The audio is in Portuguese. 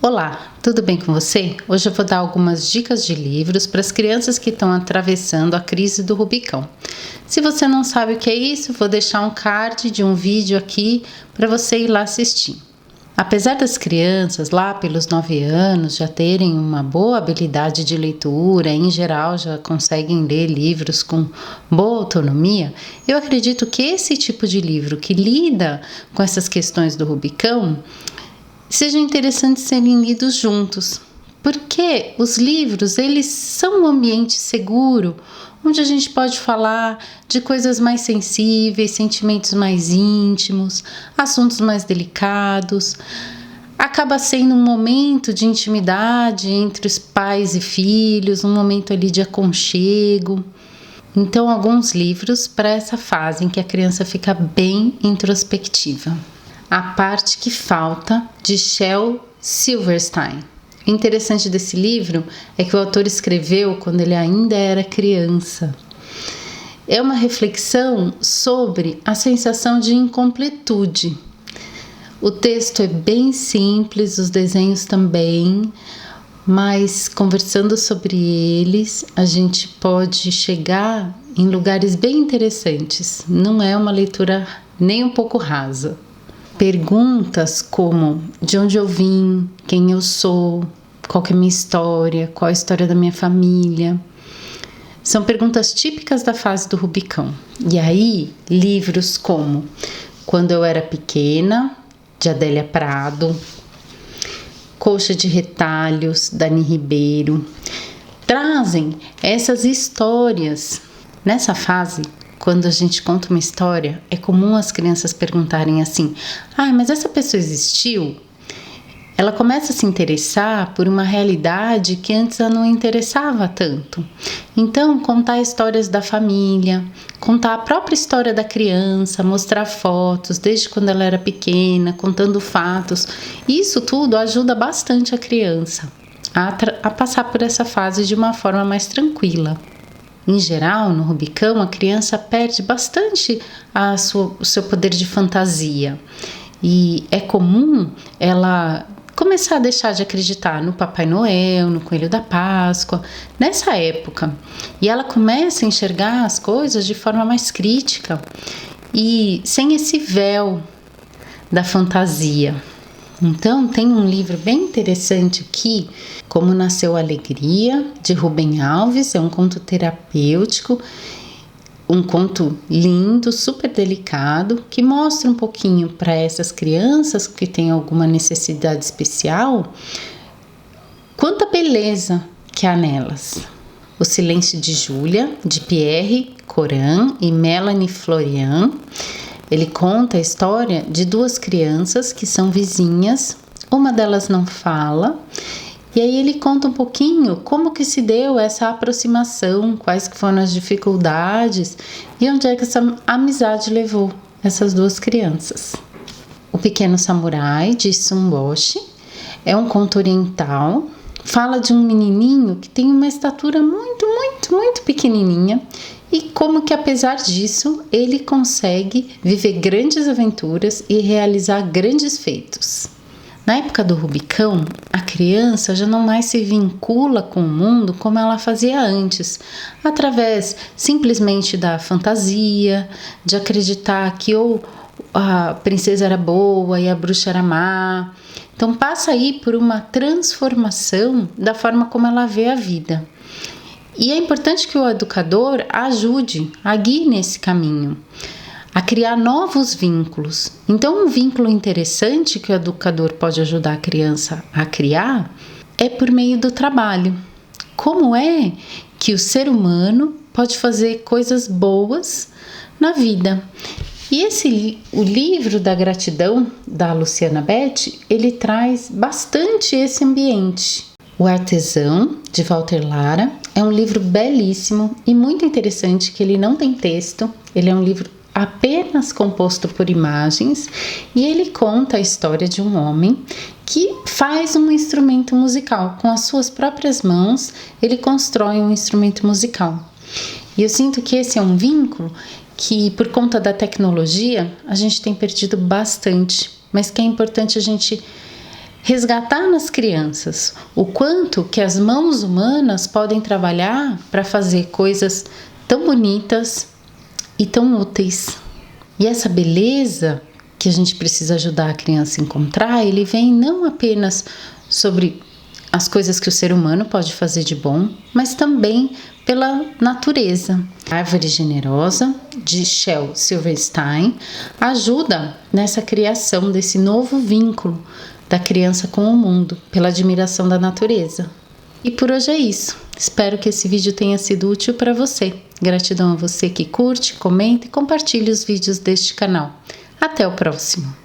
Olá, tudo bem com você? Hoje eu vou dar algumas dicas de livros para as crianças que estão atravessando a crise do Rubicão. Se você não sabe o que é isso, vou deixar um card de um vídeo aqui para você ir lá assistir. Apesar das crianças lá pelos 9 anos já terem uma boa habilidade de leitura, em geral já conseguem ler livros com boa autonomia, eu acredito que esse tipo de livro que lida com essas questões do Rubicão seja interessante serem lidos juntos, porque os livros eles são um ambiente seguro, onde a gente pode falar de coisas mais sensíveis, sentimentos mais íntimos, assuntos mais delicados. Acaba sendo um momento de intimidade entre os pais e filhos, um momento ali de aconchego. Então, alguns livros para essa fase em que a criança fica bem introspectiva. A Parte que Falta, de Shel Silverstein. O interessante desse livro é que o autor escreveu quando ele ainda era criança. É uma reflexão sobre a sensação de incompletude. O texto é bem simples, os desenhos também, mas conversando sobre eles, a gente pode chegar em lugares bem interessantes. Não é uma leitura nem um pouco rasa. Perguntas como de onde eu vim, quem eu sou, qual que é a minha história, qual a história da minha família. São perguntas típicas da fase do Rubicão. E aí, livros como Quando Eu Era Pequena, de Adélia Prado, Coxa de Retalhos, Dani Ribeiro, trazem essas histórias. Nessa fase, quando a gente conta uma história, é comum as crianças perguntarem assim: mas essa pessoa existiu? Ela começa a se interessar por uma realidade que antes ela não interessava tanto. Então, contar histórias da família, contar a própria história da criança, mostrar fotos desde quando ela era pequena, contando fatos, isso tudo ajuda bastante a criança a passar por essa fase de uma forma mais tranquila. Em geral, no Rubicão, a criança perde bastante o seu poder de fantasia. E é comum ela começar a deixar de acreditar no Papai Noel, no Coelho da Páscoa, nessa época. E ela começa a enxergar as coisas de forma mais crítica e sem esse véu da fantasia. Então, tem um livro bem interessante aqui, Como Nasceu a Alegria, de Rubem Alves. É um conto terapêutico, um conto lindo, super delicado, que mostra um pouquinho para essas crianças que têm alguma necessidade especial, quanta beleza que há nelas. O Silêncio de Júlia, de Pierre Coran e Melanie Florian. Ele conta a história de duas crianças que são vizinhas, uma delas não fala, e aí ele conta um pouquinho como que se deu essa aproximação, quais que foram as dificuldades e onde é que essa amizade levou essas duas crianças. O Pequeno Samurai, de Sun Boshi, é um conto oriental, fala de um menininho que tem uma estatura muito pequenininha, e como que apesar disso ele consegue viver grandes aventuras e realizar grandes feitos. Na época do Rubicão, a criança já não mais se vincula com o mundo como ela fazia antes, através simplesmente da fantasia, de acreditar que ou a princesa era boa e a bruxa era má. Então passa aí por uma transformação da forma como ela vê a vida. E é importante que o educador ajude, a guie nesse caminho, a criar novos vínculos. Então, um vínculo interessante que o educador pode ajudar a criança a criar é por meio do trabalho. Como é que o ser humano pode fazer coisas boas na vida? E o livro da gratidão, da Luciana Betti, ele traz bastante esse ambiente. O Artesão, de Walter Lara, é um livro belíssimo e muito interessante, que ele não tem texto, ele é um livro apenas composto por imagens, e ele conta a história de um homem que faz um instrumento musical. Com as suas próprias mãos, ele constrói um instrumento musical. E eu sinto que esse é um vínculo que, por conta da tecnologia, a gente tem perdido bastante, mas que é importante a gente resgatar nas crianças o quanto que as mãos humanas podem trabalhar para fazer coisas tão bonitas e tão úteis. E essa beleza que a gente precisa ajudar a criança a encontrar, ele vem não apenas sobre as coisas que o ser humano pode fazer de bom, mas também pela natureza. A Árvore Generosa, de Shel Silverstein, ajuda nessa criação desse novo vínculo da criança com o mundo, pela admiração da natureza. E por hoje é isso. Espero que esse vídeo tenha sido útil para você. Gratidão a você que curte, comenta e compartilha os vídeos deste canal. Até o próximo!